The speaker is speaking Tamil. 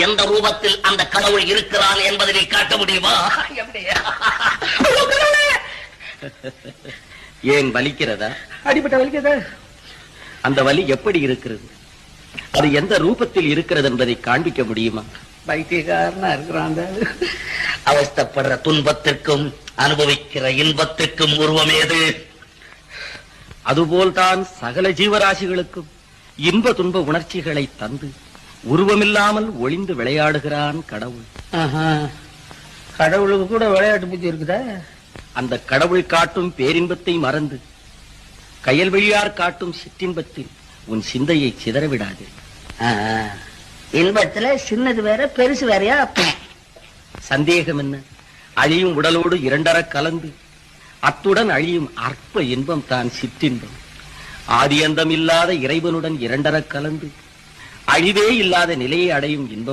எந்த ரூபத்தில் அந்த கடவுள் இருக்கிறான் என்பதை நீ காட்ட முடியுமா? ஏன் வலிக்கிறதா? அடிபட்ட வலிக்கிறதா? அந்த வலி எப்படி இருக்கிறது, அது எந்த ரூபத்தில் இருக்கிறது என்பதை காண்பிக்க முடியுமா? பைத்தியக்காரனா இருக்கிறான். அவஸ்தப்படுற துன்பத்திற்கும் அனுபவிக்கிற இன்பத்திற்கும் உருவம் ஏது? அதுபோல்தான் சகல ஜீவராசிகளுக்கும் இன்ப துன்ப உணர்ச்சிகளை தந்து உருவமில்லாமல் ஒளிந்து விளையாடுகிறான் கடவுள். கடவுளுக்கு கூட விளையாட்டு புத்தி இருக்குதா? அந்த கடவுள் காட்டும் பேரின்பத்தை மறந்து கயல்வெளியார் காட்டும் சிற்றின்பத்தில் உன் சிந்தையை சிதறவிடாது. இன்பத்துல சின்னது வேற பெருசு வேறையா? சந்தேகம் என்ன? அழியும் உடலோடு இரண்டர கலந்து அத்துடன் அழியும் அற்ப இன்பம் தான் சிற்றின்பம். ஆதியந்தம் இல்லாத இறைவனுடன் இரண்டர கலந்து அழிவே இல்லாத நிலையை அடையும் இன்பம்